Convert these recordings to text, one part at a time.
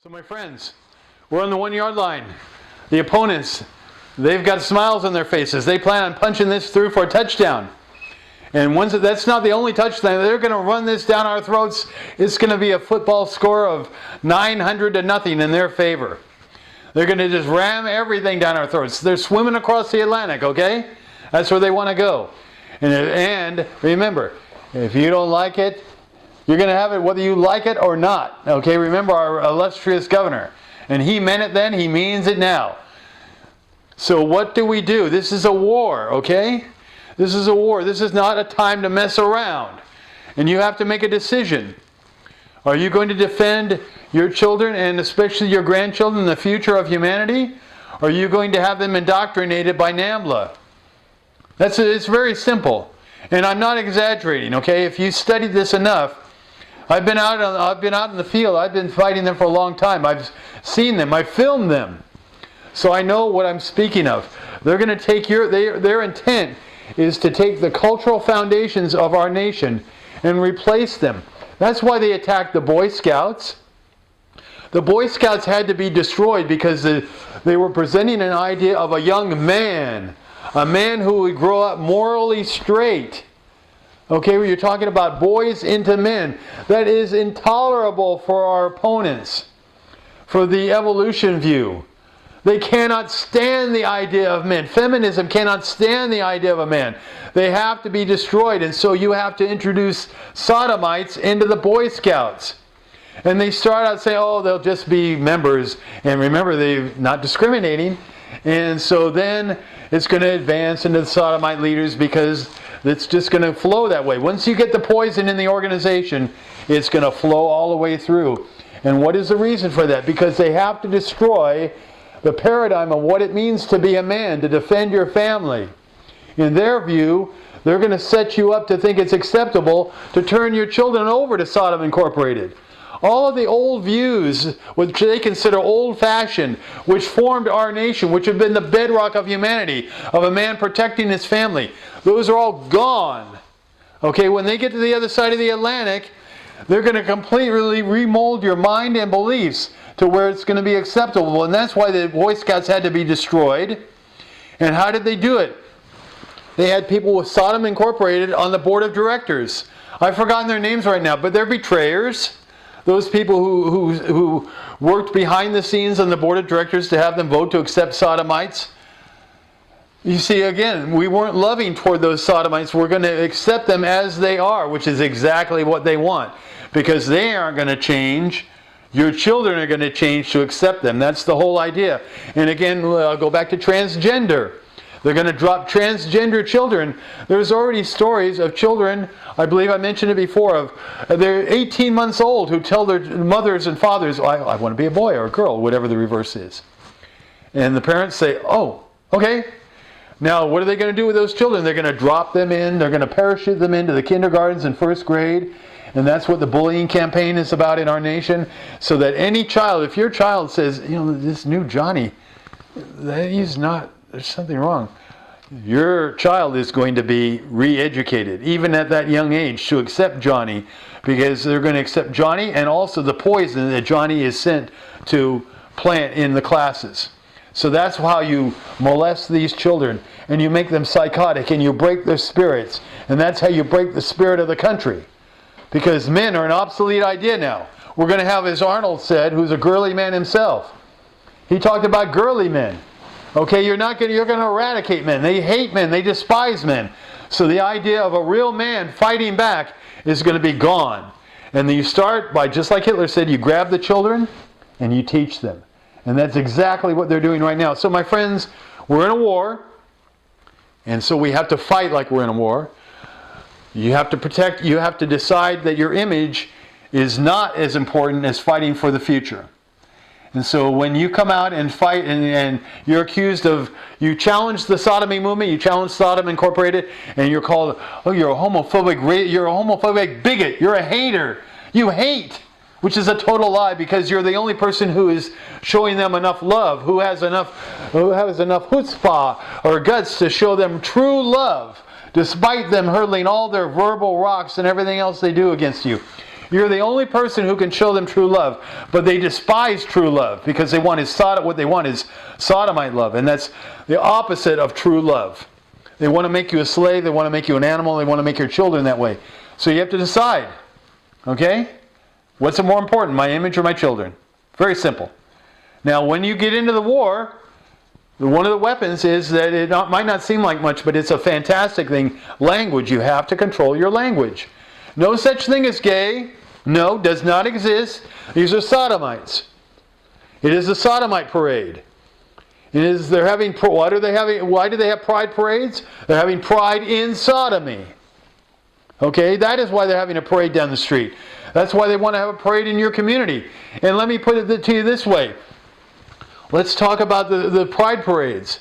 So my friends, we're on the 1 yard line. The opponents, they've got smiles on their faces. They plan on punching this through for a touchdown. And once that's not the only touchdown, they're going to run this down our throats. It's going to be a football score of 900-0 in their favor. They're going to just ram everything down our throats. They're swimming across the Atlantic, okay? That's where they want to go. And remember, if you don't like it, you're going to have it whether you like it or not. Okay, remember our illustrious governor. And he meant it then, he means it now. So what do we do? This is a war, okay? This is a war. This is not a time to mess around. And you have to make a decision. Are you going to defend your children and especially your grandchildren, the future of humanity? Or are you going to have them indoctrinated by NAMBLA? It's very simple. And I'm not exaggerating, okay? If you studied this enough, I've been out in the field. I've been fighting them for a long time. I've seen them. I've filmed them. So I know what I'm speaking of. They're going to take their intent is to take the cultural foundations of our nation and replace them. That's why they attacked the Boy Scouts. The Boy Scouts had to be destroyed because they were presenting an idea of a young man. A man who would grow up morally straight. Okay, you're talking about boys into men. That is intolerable for our opponents, for the evolution view. They cannot stand the idea of men. Feminism cannot stand the idea of a man. They have to be destroyed, and so you have to introduce sodomites into the Boy Scouts. And they start out saying, oh, they'll just be members. And remember, they're not discriminating. And so then it's going to advance into the sodomite leaders because it's just going to flow that way. Once you get the poison in the organization, it's going to flow all the way through. And what is the reason for that? Because they have to destroy the paradigm of what it means to be a man, to defend your family. In their view, they're going to set you up to think it's acceptable to turn your children over to Sodom Incorporated. All of the old views, which they consider old-fashioned, which formed our nation, which have been the bedrock of humanity, of a man protecting his family, those are all gone. Okay, when they get to the other side of the Atlantic, they're going to completely remold your mind and beliefs to where it's going to be acceptable. And that's why the Boy Scouts had to be destroyed. And how did they do it? They had people with Sodom Incorporated on the board of directors. I've forgotten their names right now, but they're betrayers. Those people who worked behind the scenes on the board of directors to have them vote to accept sodomites. You see, again, we weren't loving toward those sodomites. We're going to accept them as they are, which is exactly what they want. Because they aren't going to change. Your children are going to change to accept them. That's the whole idea. And again, I'll go back to transgender. They're going to drop transgender children. There's already stories of children, I believe I mentioned it before, of they're 18 months old who tell their mothers and fathers, I want to be a boy or a girl, whatever the reverse is. And the parents say, oh, okay. Now, what are they going to do with those children? They're going to drop them in. They're going to parachute them into the kindergartens and first grade. And that's what the bullying campaign is about in our nation. So that any child, if your child says, this new Johnny, he's not, there's something wrong. Your child is going to be re-educated, even at that young age, to accept Johnny, because they're going to accept Johnny and also the poison that Johnny is sent to plant in the classes. So that's how you molest these children, and you make them psychotic, and you break their spirits. And that's how you break the spirit of the country. Because men are an obsolete idea now. We're going to have, as Arnold said, who's a girly man himself. He talked about girly men. Okay, you're going to eradicate men. They hate men. They despise men. So the idea of a real man fighting back is going to be gone. And then you start by, just like Hitler said, you grab the children and you teach them. And that's exactly what they're doing right now. So my friends, we're in a war. And so we have to fight like we're in a war. You have to protect, you have to decide that your image is not as important as fighting for the future. And so when you come out and fight and you're accused of, you challenge the sodomy movement, you challenge Sodom Incorporated, and you're called, oh, you're a homophobic bigot, you're a hater, you hate, which is a total lie because you're the only person who is showing them enough love, who has enough chutzpah or guts to show them true love, despite them hurling all their verbal rocks and everything else they do against you. You're the only person who can show them true love. But they despise true love because what they want is sodomite love. And that's the opposite of true love. They want to make you a slave. They want to make you an animal. They want to make your children that way. So you have to decide. Okay? What's more important, my image or my children? Very simple. Now, when you get into the war, one of the weapons is that it might not seem like much, but it's a fantastic thing. Language. You have to control your language. No such thing as gay. No, does not exist. These are sodomites. It is a sodomite parade. Why do they have pride parades? They're having pride in sodomy. Okay, that is why they're having a parade down the street. That's why they want to have a parade in your community. And let me put it to you this way. Let's talk about the pride parades.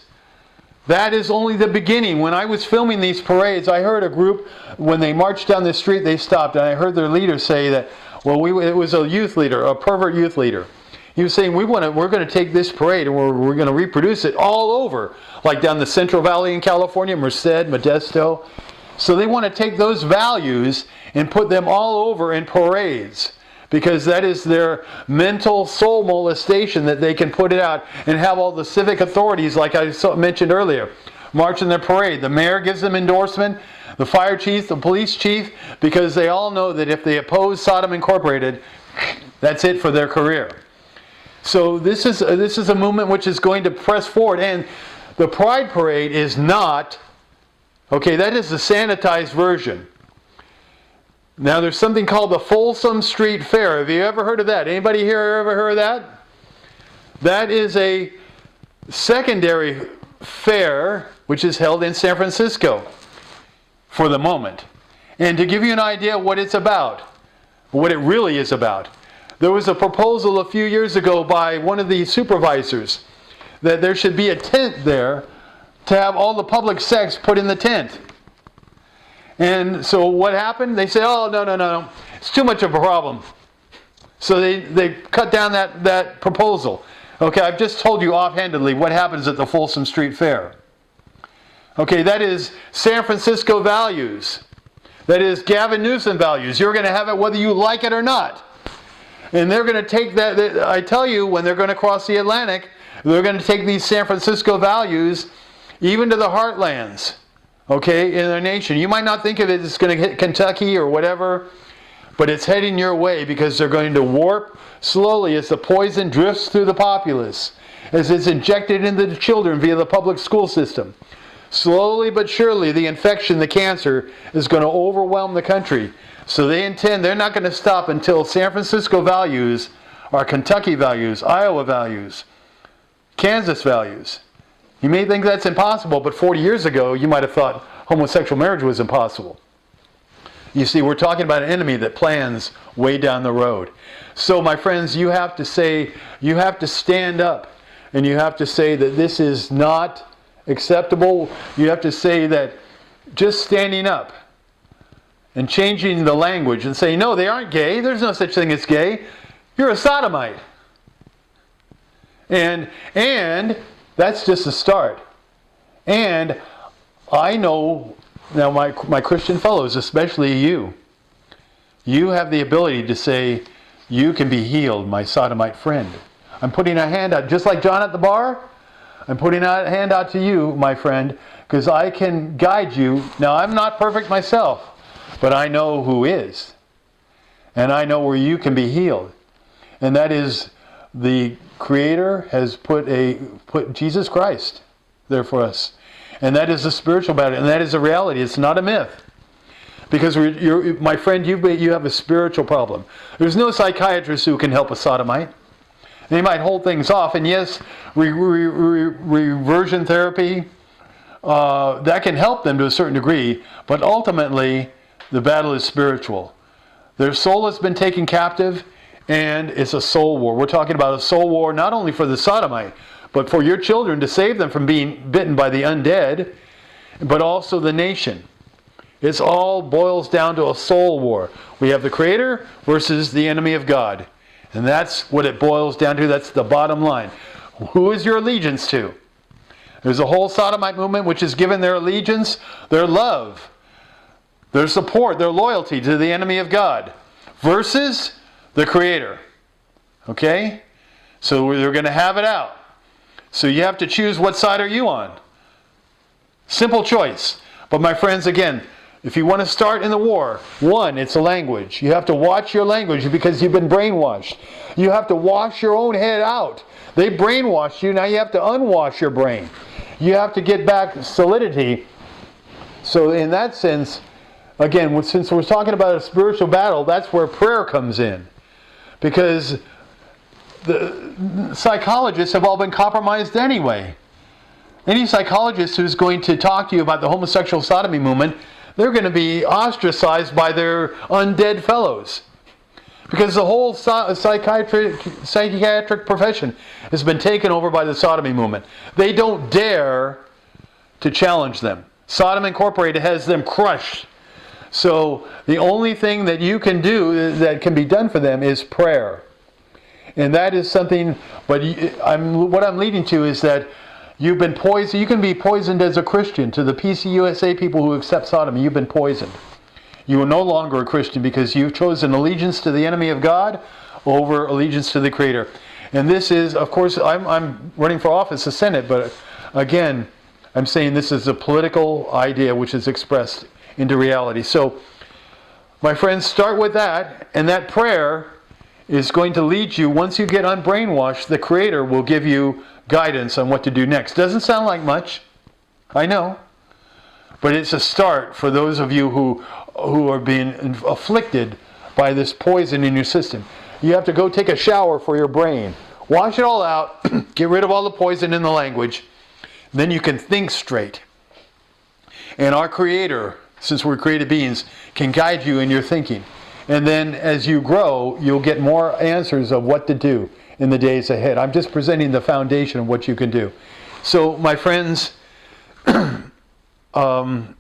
That is only the beginning. When I was filming these parades, I heard a group, when they marched down the street, they stopped. And I heard their leader say that, it was a youth leader, a pervert youth leader. He was saying, we're going to take this parade and we're going to reproduce it all over. Like down the Central Valley in California, Merced, Modesto. So they want to take those values and put them all over in parades. Because that is their mental soul molestation, that they can put it out and have all the civic authorities, like I mentioned earlier, march in their parade. The mayor gives them endorsement, the fire chief, the police chief, because they all know that if they oppose Sodom Incorporated, that's it for their career. So this is a movement which is going to press forward. And the Pride Parade is not, that is the sanitized version. Now there's something called the Folsom Street Fair. Have you ever heard of that? Anybody here ever heard of that? That is a secondary fair which is held in San Francisco for the moment. And to give you an idea what it's about, what it really is about, there was a proposal a few years ago by one of the supervisors that there should be a tent there to have all the public sex put in the tent. And so what happened? They said, no. It's too much of a problem. So they cut down that proposal. Okay, I've just told you offhandedly what happens at the Folsom Street Fair. Okay, that is San Francisco values. That is Gavin Newsom values. You're going to have it whether you like it or not. And they're going to take that, I tell you, when they're going to cross the Atlantic, they're going to take these San Francisco values even to the heartlands. Okay, in their nation. You might not think of it as going to hit Kentucky or whatever, but it's heading your way because they're going to warp slowly as the poison drifts through the populace, as it's injected into the children via the public school system. Slowly but surely, the infection, the cancer, is going to overwhelm the country. So they're not going to stop until San Francisco values are Kentucky values, Iowa values, Kansas values. You may think that's impossible, but 40 years ago, you might have thought homosexual marriage was impossible. You see, we're talking about an enemy that plans way down the road. So, my friends, you have to stand up, and you have to say that this is not acceptable. You have to say that just standing up and changing the language and saying, no, they aren't gay. There's no such thing as gay. You're a sodomite. And that's just a start. And I know, now my Christian fellows, especially you have the ability to say, you can be healed, my sodomite friend. I'm putting a hand out, just like John at the bar, I'm putting a hand out to you, my friend, because I can guide you. Now, I'm not perfect myself, but I know who is. And I know where you can be healed. And that is, the Creator has put Jesus Christ there for us. And that is the spiritual battle. And that is a reality. It's not a myth. Because, my friend, you have a spiritual problem. There's no psychiatrist who can help a sodomite. They might hold things off. And yes, reversion therapy, that can help them to a certain degree. But ultimately, the battle is spiritual. Their soul has been taken captive. And it's a soul war. We're talking about a soul war not only for the sodomite, but for your children to save them from being bitten by the undead, but also the nation. It all boils down to a soul war. We have the Creator versus the enemy of God. And that's what it boils down to. That's the bottom line. Who is your allegiance to? There's a whole sodomite movement which has given their allegiance, their love, their support, their loyalty to the enemy of God. versus the Creator. Okay? So they're going to have it out. So you have to choose, what side are you on? Simple choice. But my friends, again, if you want to start in the war, one, it's a language. You have to watch your language because you've been brainwashed. You have to wash your own head out. They brainwashed you, now you have to unwash your brain. You have to get back solidity. So in that sense, again, since we're talking about a spiritual battle, that's where prayer comes in. Because the psychologists have all been compromised anyway. Any psychologist who's going to talk to you about the homosexual sodomy movement, they're going to be ostracized by their undead fellows. Because the whole psychiatric profession has been taken over by the sodomy movement. They don't dare to challenge them. Sodom Incorporated has them crushed. So the only thing that you can do, that can be done for them, is prayer. And that is something, but what I'm leading to is that you've been poisoned. You can be poisoned as a Christian. To the PCUSA people who accept sodomy, you've been poisoned. You are no longer a Christian because you've chosen allegiance to the enemy of God over allegiance to the Creator. And this is, of course, I'm running for office, the Senate, but again, I'm saying this is a political idea which is expressed into reality. So, my friends, start with that, and that prayer is going to lead you. Once you get unbrainwashed, the Creator will give you guidance on what to do next. Doesn't sound like much, I know, but it's a start for those of you who are being afflicted by this poison in your system. You have to go take a shower for your brain. Wash it all out. Get rid of all the poison in the language. Then you can think straight. And our Creator, since we're created beings, can guide you in your thinking. And then as you grow, you'll get more answers of what to do in the days ahead. I'm just presenting the foundation of what you can do. So, my friends, and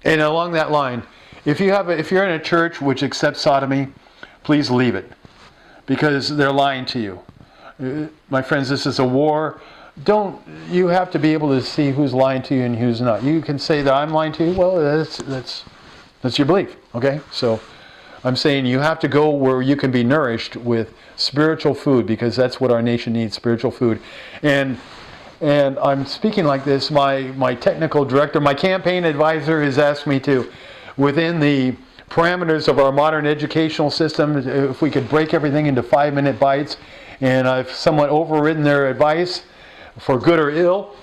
along that line, if you're in a church which accepts sodomy, please leave it, because they're lying to you. My friends, this is a war. You have to be able to see who's lying to you and who's not. You can say that I'm lying to you. Well, that's your belief. Okay, so I'm saying you have to go where you can be nourished with spiritual food, because that's what our nation needs, spiritual food. And I'm speaking like this. My technical director, my campaign advisor, has asked me to, within the parameters of our modern educational system, if we could break everything into 5-minute bites. And I've somewhat overridden their advice, for good or ill,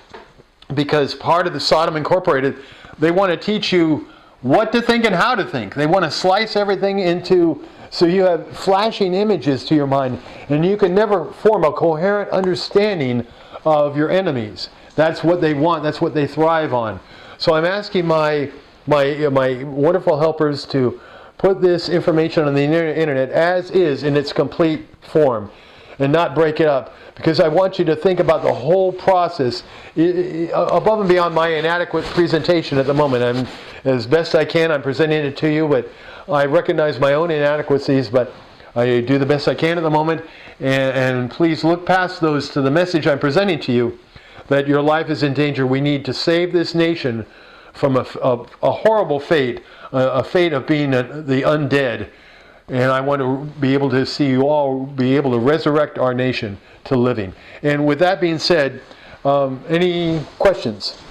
because part of the Sodom Incorporated, they want to teach you what to think and how to think. They want to slice everything into, so you have flashing images to your mind, and you can never form a coherent understanding of your enemies. That's what they want. That's what they thrive on. So I'm asking my wonderful helpers to put this information on the internet as is in its complete form, and not break it up, because I want you to think about the whole process above and beyond my inadequate presentation at the moment. As best I can, I'm presenting it to you, but I recognize my own inadequacies, but I do the best I can at the moment. And please look past those to the message I'm presenting to you, that your life is in danger. We need to save this nation from a horrible fate, a fate of being the undead. And I want to be able to see you all be able to resurrect our nation to living. And with that being said, any questions?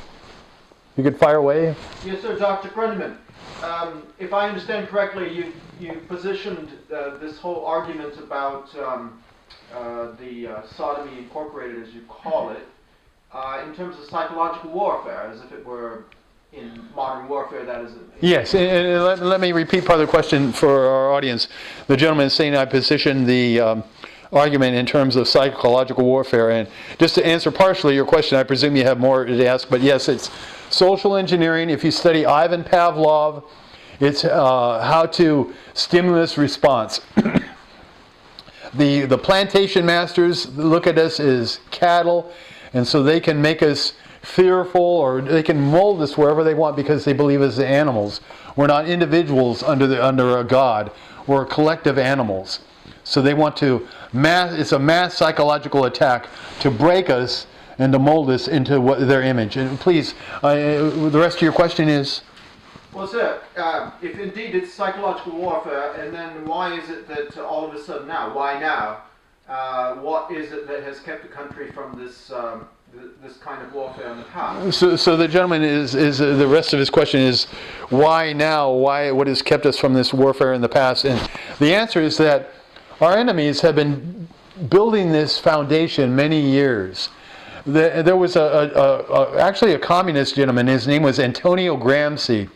You could fire away. Yes, sir, Dr. Grundman. If I understand correctly, you positioned this whole argument about the Sodomy Incorporated, as you call it, in terms of psychological warfare, as if it were in modern warfare, that is. Yes, and let me repeat part of the question for our audience. The gentleman is saying I positioned the argument in terms of psychological warfare. And just to answer partially your question, I presume you have more to ask, but yes, it's social engineering. If you study Ivan Pavlov, it's how to stimulus response. The plantation masters look at us as cattle, and so they can make us fearful, or they can mold us wherever they want because they believe us as animals. We're not individuals under a God. We're collective animals. So they want to it's a mass psychological attack to break us and to mold us into their image. And please, the rest of your question is? Well, sir, if indeed it's psychological warfare, and then why is it that all of a sudden now, why now? What is it that has kept the country from this this kind of warfare in the past? So the gentleman is the rest of his question is, why now? Why? What has kept us from this warfare in the past? And the answer is that our enemies have been building this foundation many years. There was actually a communist gentleman. His name was Antonio Gramsci.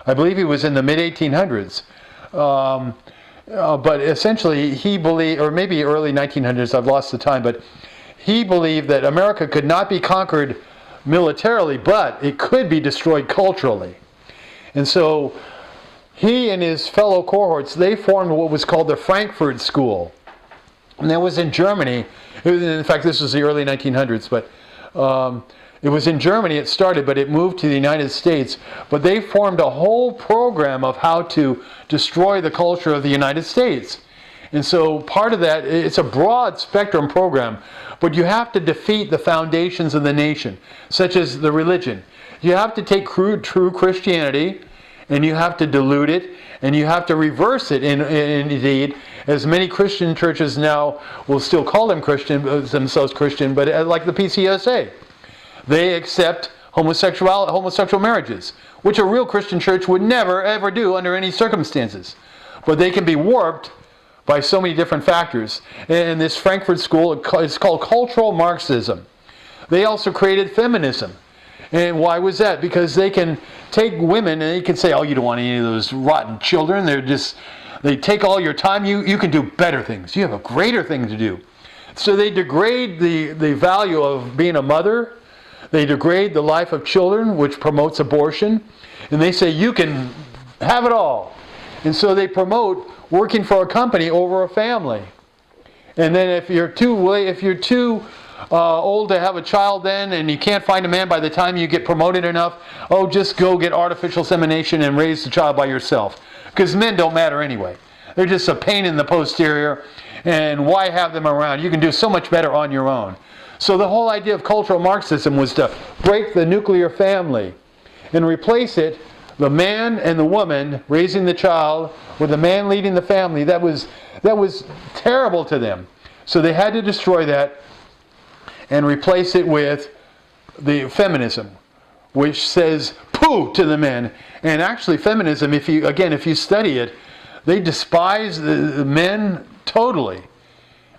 I believe he was in the mid-1800s. But essentially he believed, or maybe early 1900s, I've lost the time, but he believed that America could not be conquered militarily, but it could be destroyed culturally. And so he and his fellow cohorts, they formed what was called the Frankfurt School. And that was in Germany. In fact, this was the early 1900s, but it was in Germany it started, but it moved to the United States. But they formed a whole program of how to destroy the culture of the United States. And so part of that, it's a broad spectrum program, but you have to defeat the foundations of the nation, such as the religion. You have to take true Christianity, and you have to dilute it, and you have to reverse it. Indeed, as many Christian churches now will still call themselves Christian, but like the PCUSA, they accept homosexual marriages, which a real Christian church would never ever do under any circumstances. But they can be warped by so many different factors. And this Frankfurt School is called cultural Marxism. They also created feminism. And why was that? Because they can take women and they can say, oh, you don't want any of those rotten children. They take all your time. You can do better things. You have a greater thing to do. So they degrade the value of being a mother. They degrade the life of children, which promotes abortion. And they say, you can have it all. And so they promote working for a company over a family. And then if you're too old to have a child then, and you can't find a man by the time you get promoted enough, just go get artificial insemination and raise the child by yourself. Because men don't matter anyway. They're just a pain in the posterior, and why have them around? You can do so much better on your own. So the whole idea of cultural Marxism was to break the nuclear family and replace it, the man and the woman raising the child, with the man leading the family. That was terrible to them. So they had to destroy that and replace it with the feminism, which says pooh to the men. And actually feminism, if you study it, they despise the men totally.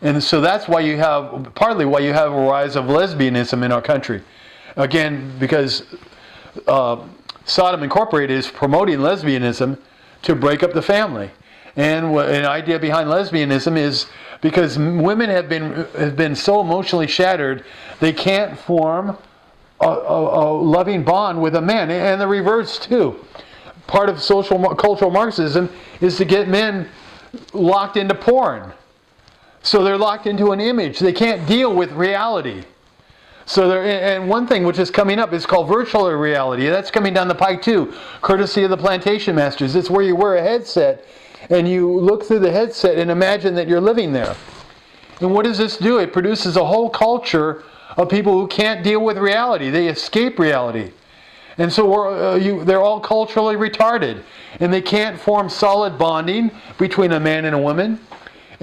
And so that's partly why you have a rise of lesbianism in our country. Again, because Sodom Incorporated is promoting lesbianism to break up the family. And an idea behind lesbianism is because women have been so emotionally shattered, they can't form a loving bond with a man. And the reverse too. Part of cultural Marxism is to get men locked into porn. So they're locked into an image. They can't deal with reality. And one thing which is coming up is called virtual reality. That's coming down the pike too, courtesy of the plantation masters. It's where you wear a headset and you look through the headset and imagine that you're living there. And what does this do? It produces a whole culture of people who can't deal with reality. They escape reality. And so they're all culturally retarded. And they can't form solid bonding between a man and a woman.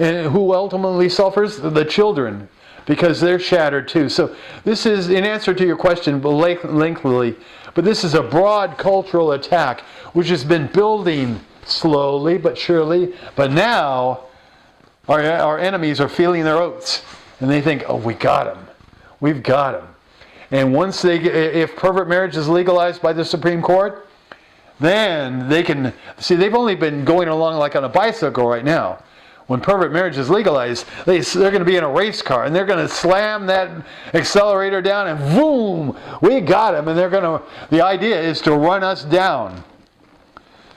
And who ultimately suffers? The children. Because they're shattered too. So this is, in answer to your question lengthily, but this is a broad cultural attack which has been building slowly but surely. But now our enemies are feeling their oats. And they think, we got them. We've got them. And once if pervert marriage is legalized by the Supreme Court, then they can, they've only been going along like on a bicycle right now. When pervert marriage is legalized, they're going to be in a race car, and they're going to slam that accelerator down, and boom, we got them. And the idea is to run us down.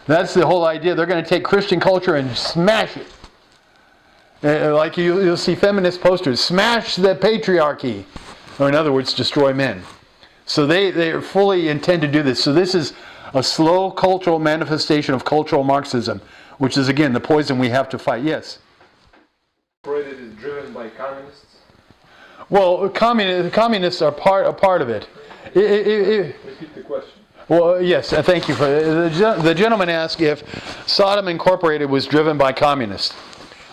That's the whole idea. They're going to take Christian culture and smash it. Like you'll see feminist posters, smash the patriarchy. Or in other words, destroy men. So they fully intend to do this. So this is a slow cultural manifestation of cultural Marxism, which is, again, the poison we have to fight. Yes? It is driven by communists? Well, communists are a part of it. Repeat the question. Well, yes, thank you for the gentleman asked if Sodom Incorporated was driven by communists.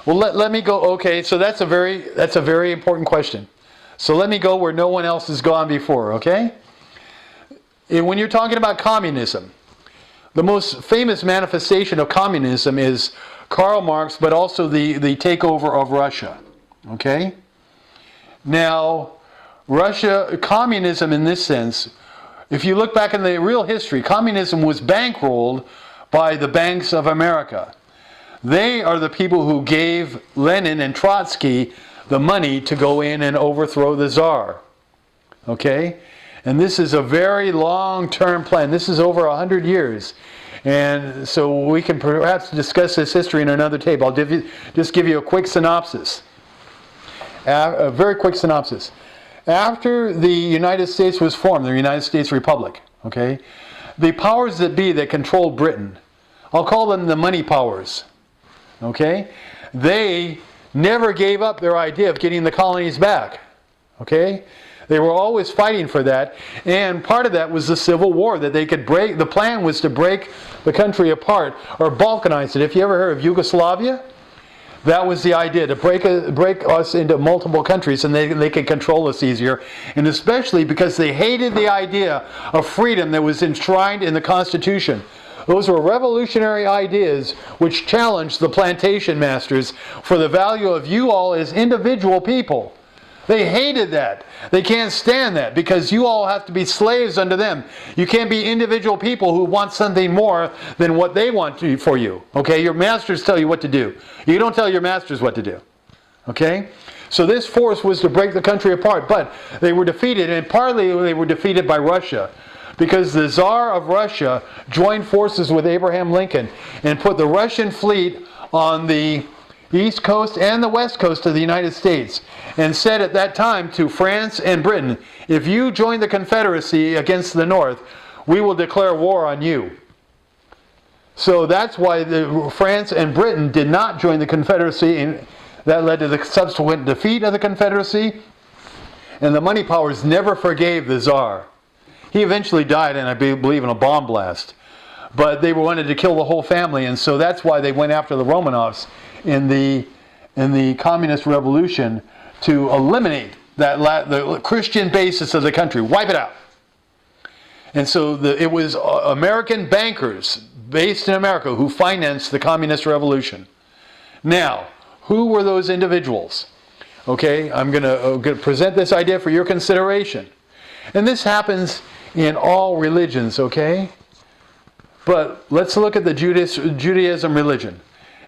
Well, let me go. Okay, so that's a very important question. So let me go where no one else has gone before. Okay, and when you're talking about communism, the most famous manifestation of communism is Karl Marx, but also the takeover of Russia. Okay, now Russia communism in this sense. If you look back in the real history, communism was bankrolled by the banks of America. They are the people who gave Lenin and Trotsky the money to go in and overthrow the Tsar. Okay? And this is a very long-term plan. This is over 100 years. And so we can perhaps discuss this history in another tape. I'll just give you a quick synopsis. A very quick synopsis. After the United States was formed, the United States Republic, okay, the powers that be that controlled Britain, I'll call them the money powers, okay, they never gave up their idea of getting the colonies back, okay. They were always fighting for that, and part of that was the Civil War, that they could break. The plan was to break the country apart, or balkanize it. If you ever heard of Yugoslavia, that was the idea, to break us into multiple countries, and they could control us easier. And especially because they hated the idea of freedom that was enshrined in the Constitution. Those were revolutionary ideas which challenged the plantation masters for the value of you all as individual people. They hated that. They can't stand that because you all have to be slaves unto them. You can't be individual people who want something more than what they want for you. Okay? Your masters tell you what to do. You don't tell your masters what to do. Okay? So this force was to break the country apart, but they were defeated, and partly they were defeated by Russia, because the Tsar of Russia joined forces with Abraham Lincoln and put the Russian fleet on the east coast and the west coast of the United States, and said at that time to France and Britain, if you join the Confederacy against the North, we will declare war on you. So that's why France and Britain did not join the Confederacy, and that led to the subsequent defeat of the Confederacy. And the money powers never forgave the Tsar. He eventually died, and I believe in a bomb blast. But they wanted to kill the whole family, and so that's why they went after the Romanovs in the communist revolution, to eliminate the Christian basis of the country, wipe it out. And so it was American bankers based in America who financed the communist revolution. Now, who were those individuals? Okay, I'm going to present this idea for your consideration. And this happens in all religions, okay? But let's look at the Judaism religion.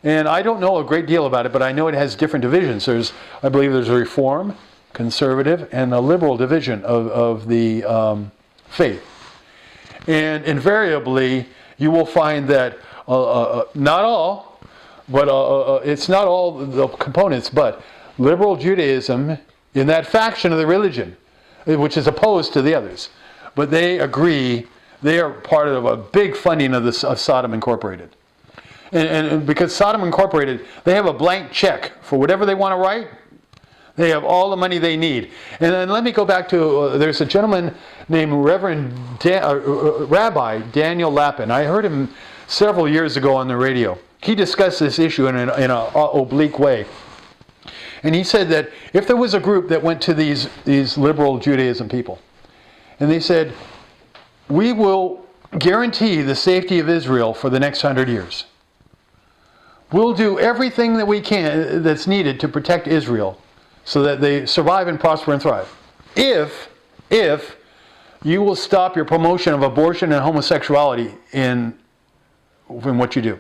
And I don't know a great deal about it, but I know it has different divisions. I believe there's a Reform, Conservative, and a Liberal division of the faith. And invariably, you will find that not all, but it's not all the components, but Liberal Judaism, in that faction of the religion, which is opposed to the others, but they agree, they are part of a big funding of Sodom Incorporated. And because Sodom Incorporated, they have a blank check for whatever they want to write. They have all the money they need. And then let me go back to, there's a gentleman named Rabbi Daniel Lapin. I heard him several years ago on the radio. He discussed this issue in an oblique way. And he said that if there was a group that went to these liberal Judaism people, and they said, we will guarantee the safety of Israel for the next 100 years. We'll do everything that we can that's needed to protect Israel so that they survive and prosper and thrive. If you will stop your promotion of abortion and homosexuality in what you do.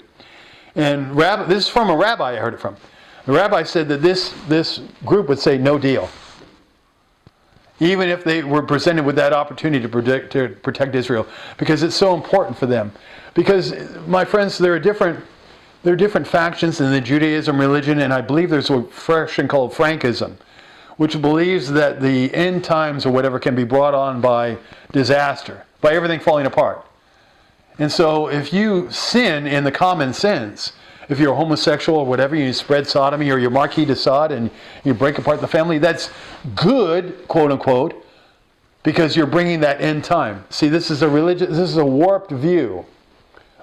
And this is from a rabbi I heard it from. The rabbi said that this group would say no deal, even if they were presented with that opportunity to protect Israel, because it's so important for them. Because, my friends, there are different factions in the Judaism religion, and I believe there's a faction called Frankism, which believes that the end times or whatever can be brought on by disaster, by everything falling apart. And so if you sin in the common sins, if you're homosexual or whatever, you spread sodomy, or you're Marquis de Sade and you break apart the family, that's good, quote unquote, because you're bringing that end time. See, this is a warped view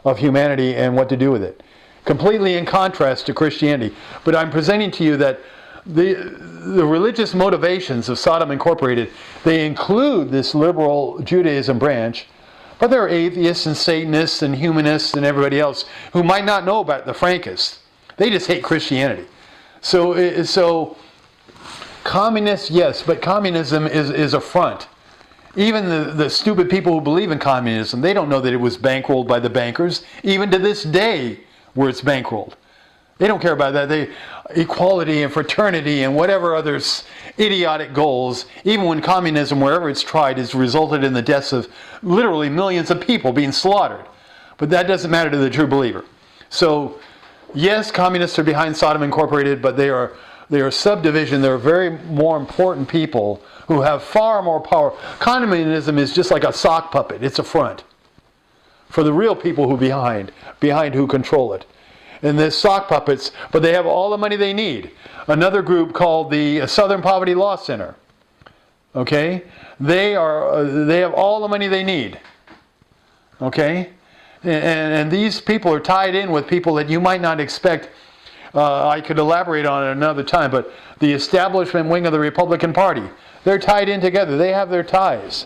of humanity and what to do with it. Completely in contrast to Christianity. But I'm presenting to you that the religious motivations of Sodom Incorporated, they include this liberal Judaism branch, but there are atheists and Satanists and humanists and everybody else who might not know about the Frankists. They just hate Christianity. So communists, yes, but communism is a front. Even the stupid people who believe in communism, they don't know that it was bankrolled by the bankers, even to this day where it's bankrolled. They don't care about that. Equality and fraternity and whatever other idiotic goals, even when communism, wherever it's tried, has resulted in the deaths of literally millions of people being slaughtered. But that doesn't matter to the true believer. So, yes, communists are behind Sodom Incorporated, but they are subdivision. They're very more important people who have far more power. Communism is just like a sock puppet. It's a front for the real people who behind who control it. And the sock puppets, but they have all the money they need. Another group called the Southern Poverty Law Center. Okay? They have all the money they need. Okay? And these people are tied in with people that you might not expect. I could elaborate on it another time, but the establishment wing of the Republican Party, they're tied in together. They have their ties.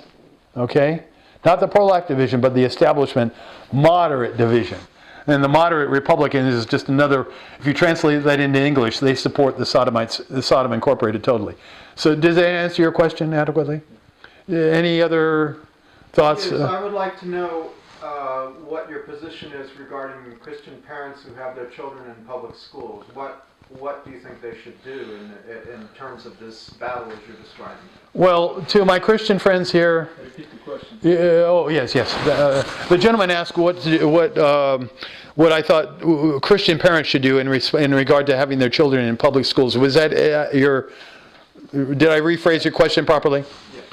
Okay? Not the pro-life division, but the establishment moderate division. And the moderate Republican is just another, if you translate that into English, they support the Sodom Incorporated totally. So does that answer your question adequately? Any other thoughts? Yes, I would like to know what your position is regarding Christian parents who have their children in public schools. What do you think they should do in terms of this battle as you're describing? Well, to my Christian friends here. Repeat the question. Yes. The gentleman asked what I thought Christian parents should do in regard to having their children in public schools. Was that did I rephrase your question properly? Yes.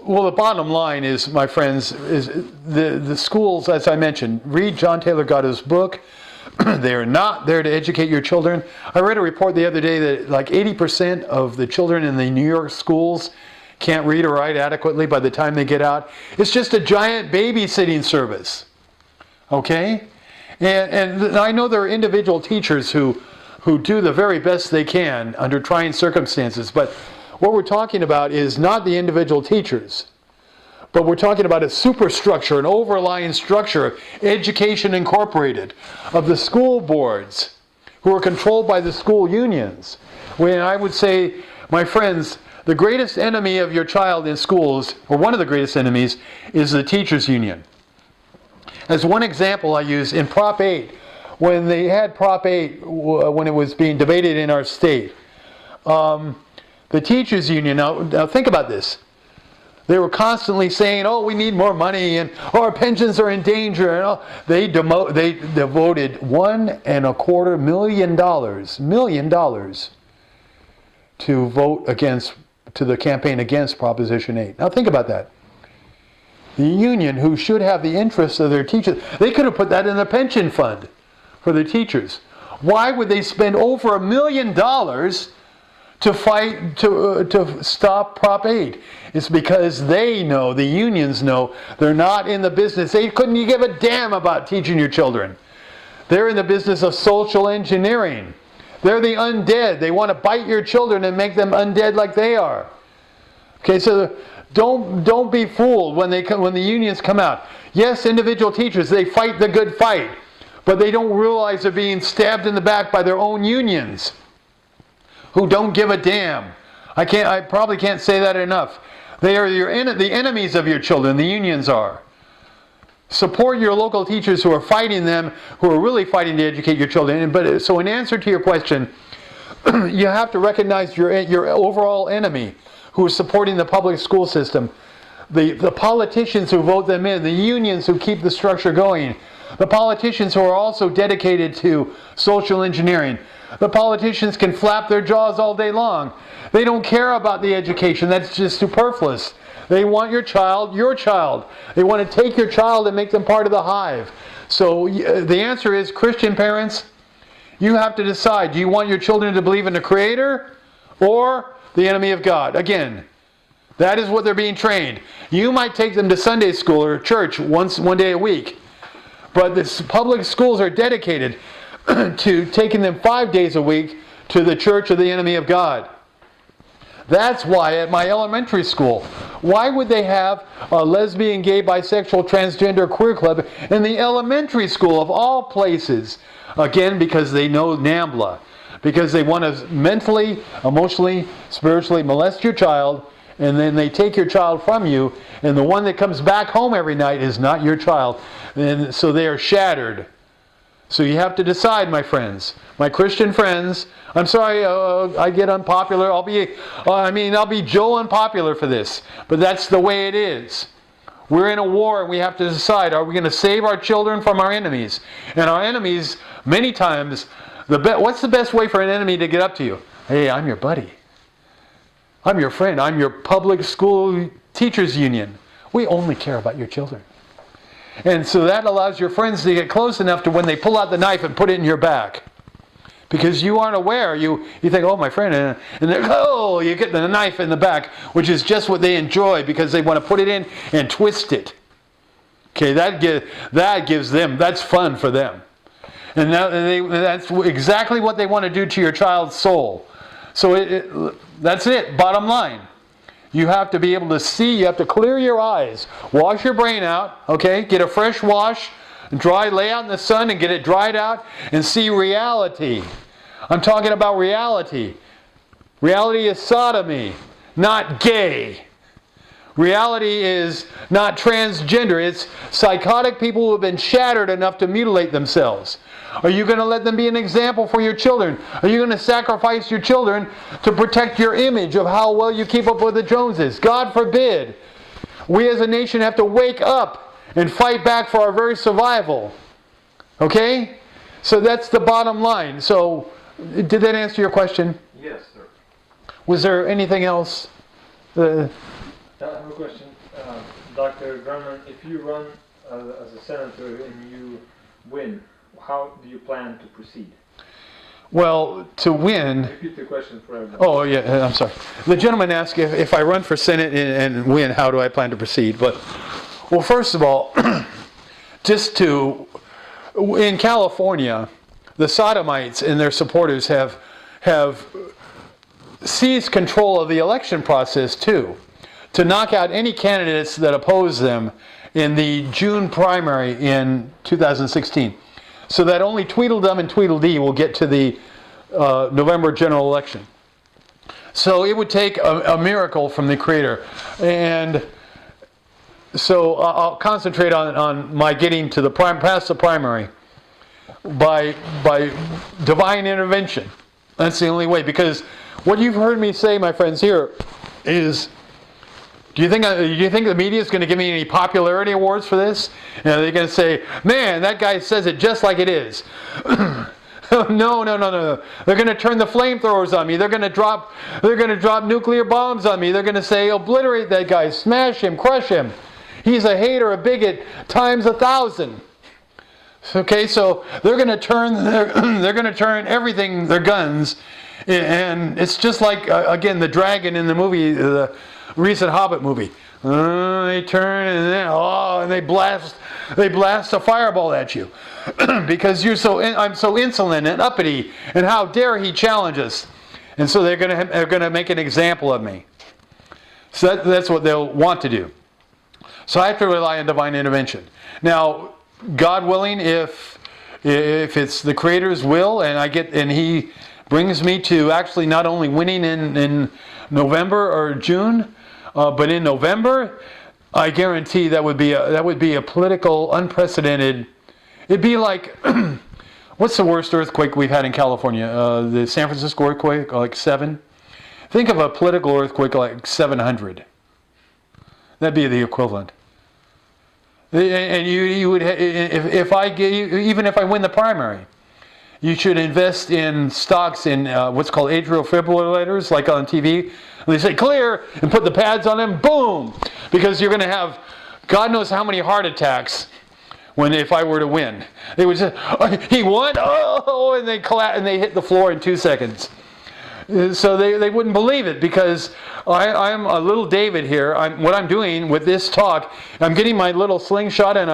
Well, the bottom line is, my friends, is the schools, as I mentioned, read John Taylor Gatto's book. They are not there to educate your children. I read a report the other day that like 80% of the children in the New York schools can't read or write adequately by the time they get out. It's just a giant babysitting service. Okay? And I know there are individual teachers who do the very best they can under trying circumstances, but what we're talking about is not the individual teachers, but we're talking about a superstructure, an overlying structure, Education Incorporated, of the school boards who are controlled by the school unions. When I would say, my friends, the greatest enemy of your child in schools, or one of the greatest enemies, is the teachers' union. As one example I use, in Prop 8, when they had Prop 8, when it was being debated in our state, the teachers' union, now think about this. They were constantly saying, "Oh, we need more money," and "our pensions are in danger." And they devoted $1.25 million to vote to the campaign against Proposition 8. Now think about that. The union, who should have the interests of their teachers, they could have put that in a pension fund for their teachers. Why would they spend over $1 million to fight to stop Prop 8? It's because they know, the unions know, they're not in the business. They couldn't give a damn about teaching your children. They're in the business of social engineering. They're the undead. They want to bite your children and make them undead like they are. Okay, so don't be fooled when the unions come out. Yes, individual teachers, they fight the good fight, but they don't realize they're being stabbed in the back by their own unions, who don't give a damn. I probably can't say that enough. They are the enemies of your children. The unions are. Support your local teachers who are fighting them, who are really fighting to educate your children. But so in answer to your question, you have to recognize your overall enemy, who is supporting the public school system. The politicians who vote them in, the unions who keep the structure going, the politicians who are also dedicated to social engineering. The politicians can flap their jaws all day long. They don't care about the education. That's just superfluous. They want your child. They want to take your child and make them part of the hive. So the answer is, Christian parents, you have to decide. Do you want your children to believe in the Creator, or the enemy of God. Again, that is what they're being trained. You might take them to Sunday school or church one day a week, but the public schools are dedicated to taking them 5 days a week to the church of the enemy of God. That's why at my elementary school, why would they have a lesbian, gay, bisexual, transgender, queer club in the elementary school of all places? Again, because they know NAMBLA. Because they want to mentally, emotionally, spiritually molest your child, and then they take your child from you, and the one that comes back home every night is not your child. And so they are shattered. So you have to decide, my friends, my Christian friends. I'm sorry, I get unpopular. I'll be Joe unpopular for this, but that's the way it is. We're in a war, and we have to decide: are we going to save our children from our enemies? And our enemies, many times, what's the best way for an enemy to get up to you? Hey, I'm your buddy. I'm your friend. I'm your public school teachers union. We only care about your children. And so that allows your friends to get close enough to when they pull out the knife and put it in your back. Because you aren't aware. You think, oh, my friend, and you get the knife in the back, which is just what they enjoy because they want to put it in and twist it. Okay, that gives them, that's fun for them. And that's exactly what they want to do to your child's soul. So that's it, bottom line. You have to be able to see, you have to clear your eyes, wash your brain out, okay? Get a fresh wash, lay out in the sun and get it dried out and see reality. I'm talking about reality. Reality is sodomy, not gay. Reality is not transgender. It's psychotic people who have been shattered enough to mutilate themselves. Are you going to let them be an example for your children? Are you going to sacrifice your children to protect your image of how well you keep up with the Joneses? God forbid. We as a nation have to wake up and fight back for our very survival. Okay? So that's the bottom line. So, did that answer your question? Yes, sir. Was there anything else? I have a question. Dr. Grumman, if you run as a senator and you win, how do you plan to proceed? Well, to win... Repeat the question for everyone. Oh, yeah, I'm sorry. The gentleman asked if I run for Senate and win, how do I plan to proceed? But, well, first of all, in California, the Sodomites and their supporters have seized control of the election process, too, to knock out any candidates that oppose them in the June primary in 2016. So that only Tweedledum and Tweedledee will get to the November general election. So it would take a miracle from the Creator. And so I'll concentrate on my getting to past the primary by divine intervention. That's the only way. Because what you've heard me say, my friends, here is... Do you think the media is going to give me any popularity awards for this? They're going to say, "Man, that guy says it just like it is." No. They're going to turn the flamethrowers on me. They're going to drop nuclear bombs on me. They're going to say, "Obliterate that guy, smash him, crush him. He's a hater, a bigot, times 1,000." Okay, so they're going to turn everything, their guns, and it's just like again the dragon in the movie. The recent Hobbit movie. They turn and they blast a fireball at you because I'm so insolent and uppity, and how dare he challenge us? And so they're going to make an example of me. So that's what they'll want to do. So I have to rely on divine intervention. Now, God willing, if it's the Creator's will, and He brings me to actually not only winning in November or June. But in November, I guarantee that would be a political unprecedented. It'd be like, what's the worst earthquake we've had in California? The San Francisco earthquake, like 7. Think of a political earthquake like 700. That'd be the equivalent. And you would, even if I win the primary, you should invest in stocks in what's called atrial defibrillators, like on TV. They say clear and put the pads on them, boom! Because you're going to have God knows how many heart attacks if I were to win. They would say, "He won!" Oh, and they collapse and they hit the floor in 2 seconds. So they wouldn't believe it, because I'm a little David here. What I'm doing with this talk, I'm getting my little slingshot and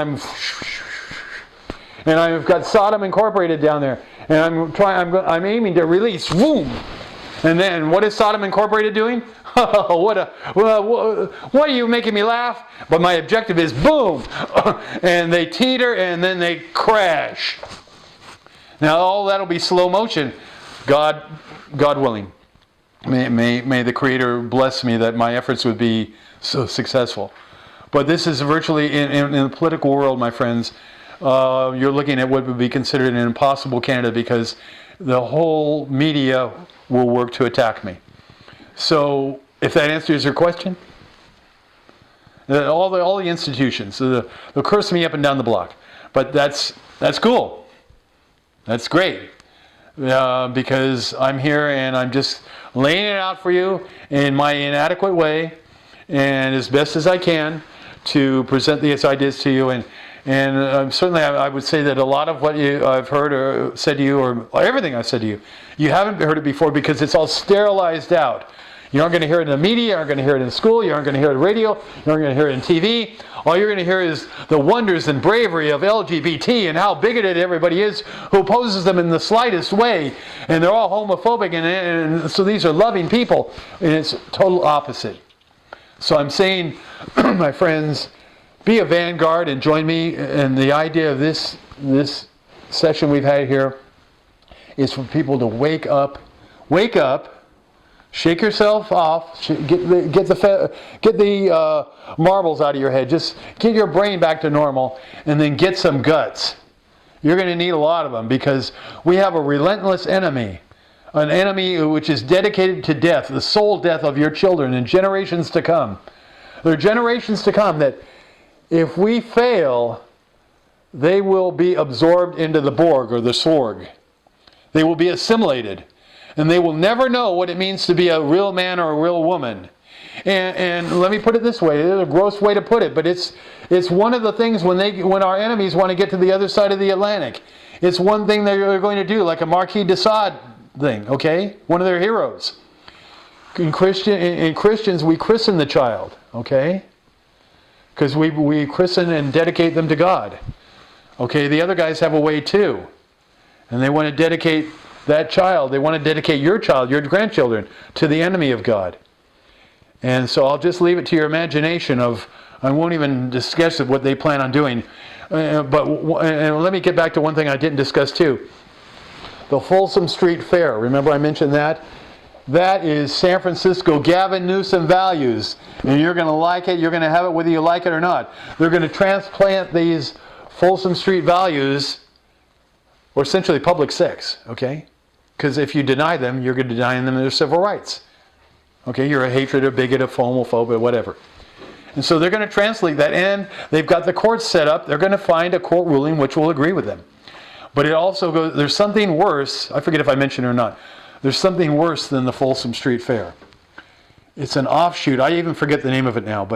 I've got Sodom Incorporated down there, and I'm aiming to release, boom. And then what is Sodom Incorporated doing? What are you making me laugh? But my objective is boom, and they teeter and then they crash. Now all that'll be slow motion, God willing. May the Creator bless me that my efforts would be so successful. But this is virtually, in the political world, my friends, you're looking at what would be considered an impossible candidate, because the whole media will work to attack me. So, if that answers your question, all the institutions, they'll curse me up and down the block. But that's cool. That's great. Because I'm here and I'm just laying it out for you in my inadequate way, and as best as I can to present these ideas to you. And certainly I would say that a lot of what I've heard or said to you, or everything I've said to you, you haven't heard it before, because it's all sterilized out. You aren't going to hear it in the media, you aren't going to hear it in school, you aren't going to hear it on radio, you aren't going to hear it on TV. All you're going to hear is the wonders and bravery of LGBT and how bigoted everybody is who opposes them in the slightest way. And they're all homophobic, and so these are loving people. And it's total opposite. So I'm saying, my friends, be a vanguard and join me. And the idea of this session we've had here is for people to wake up, shake yourself off, get the marbles out of your head. Just get your brain back to normal, and then get some guts. You're going to need a lot of them, because we have a relentless enemy. An enemy which is dedicated to death, the soul death of your children and generations to come. There are generations to come that if we fail, they will be absorbed into the Borg or the Sorg. They will be assimilated. And they will never know what it means to be a real man or a real woman. And let me put it this way. It's a gross way to put it, but it's one of the things when our enemies want to get to the other side of the Atlantic. It's one thing they're going to do, like a Marquis de Sade thing, okay? One of their heroes. In Christians, we christen the child, okay? Because we christen and dedicate them to God. Okay, the other guys have a way too. And they want to dedicate that child, they want to dedicate your child, your grandchildren, to the enemy of God. And so I'll just leave it to your imagination I won't even discuss what they plan on doing. But let me get back to one thing I didn't discuss too. The Folsom Street Fair, remember I mentioned that? That is San Francisco Gavin Newsom values. And you're going to like it, you're going to have it whether you like it or not. They're going to transplant these Folsom Street values, or essentially public sex, okay? Because if you deny them, you're denying them their civil rights. Okay, you're a hatred, a bigot, a homophobe, or whatever. And so they're going to translate that, and they've got the courts set up. They're going to find a court ruling which will agree with them. But it also goes, there's something worse, I forget if I mentioned it or not, there's something worse than the Folsom Street Fair. It's an offshoot, I even forget the name of it now,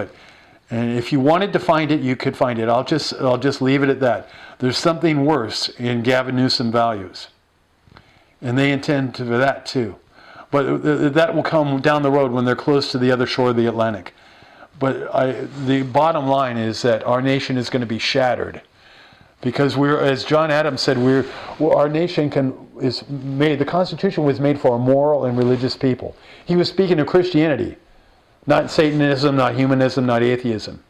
and if you wanted to find it, you could find it. I'll just leave it at that. There's something worse in Gavin Newsom values. And they intend for that too. But that will come down the road when they're close to the other shore of the Atlantic. But the bottom line is that our nation is going to be shattered. Because as John Adams said, our nation the Constitution was made for a moral and religious people. He was speaking of Christianity. Not Satanism, not humanism, not atheism.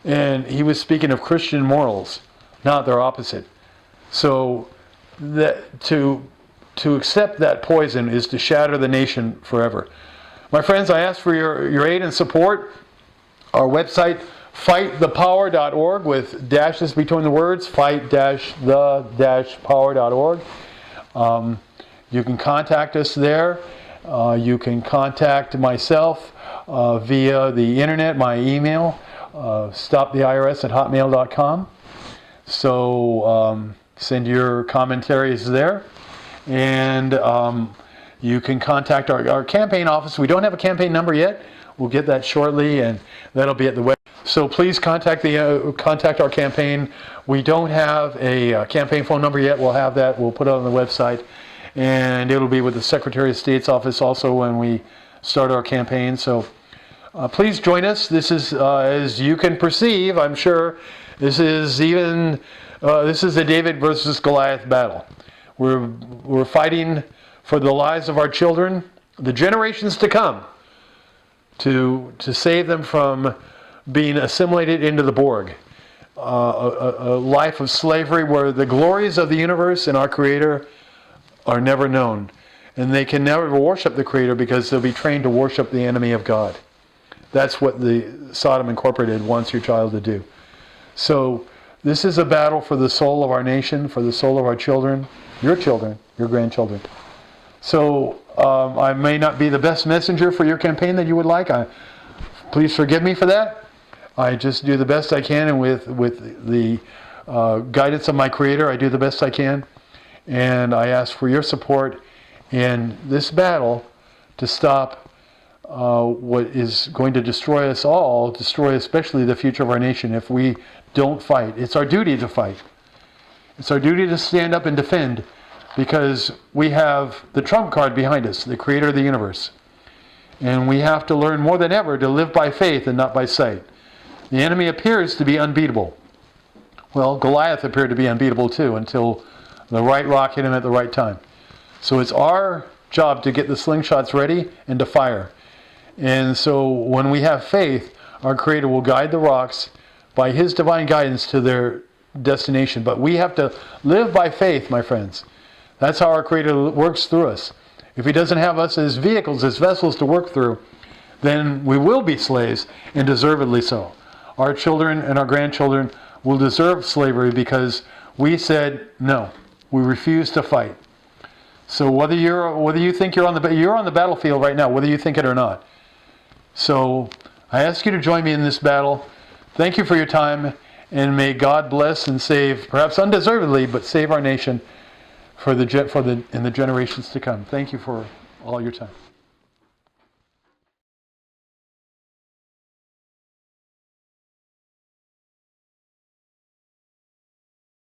And he was speaking of Christian morals, not their opposite. So that to accept that poison is to shatter the nation forever. My friends, I ask for your aid and support. Our website, fightthepower.org, with dashes between the words, fight-the-power.org. You can contact us there. You can contact myself via the internet, my email, stoptheirs@hotmail.com. So send your commentaries there. And you can contact our campaign office. We don't have a campaign number yet. We'll get that shortly, and that'll be at the web. So please contact our campaign. We don't have a campaign phone number yet. We'll have that. We'll put it on the website. and it'll be with the Secretary of State's office also when we start our campaign. So please join us. This is, as you can perceive, I'm sure, this is a David versus Goliath battle. We're fighting for the lives of our children, the generations to come, to save them from being assimilated into the Borg. A life of slavery where the glories of the universe and our Creator are never known. And they can never worship the Creator because they'll be trained to worship the enemy of God. That's what the Sodom Incorporated wants your child to do. So this is a battle for the soul of our nation, for the soul of our children, your grandchildren. So I may not be the best messenger for your campaign that you would like. Please forgive me for that. I just do the best I can, and with the guidance of my Creator, I do the best I can. And I ask for your support in this battle to stop what is going to destroy us all, destroy especially the future of our nation if we don't fight. It's our duty to fight. It's our duty to stand up and defend, because we have the trump card behind us, the Creator of the universe. And we have to learn more than ever to live by faith and not by sight. The enemy appears to be unbeatable. Well, Goliath appeared to be unbeatable too until the right rock hit him at the right time. So it's our job to get the slingshots ready and to fire. And so when we have faith, our Creator will guide the rocks by His divine guidance to their destination. But we have to live by faith, my friends. That's how our Creator works through us. If He doesn't have us as vehicles, as vessels to work through, then we will be slaves, and deservedly so. Our children and our grandchildren will deserve slavery because we said no. We refuse to fight. So whether you think you're on the battlefield right now, whether you think it or not. So I ask you to join me in this battle. Thank you for your time, and may God bless and save, perhaps undeservedly, but save our nation in the generations to come. Thank you for all your time.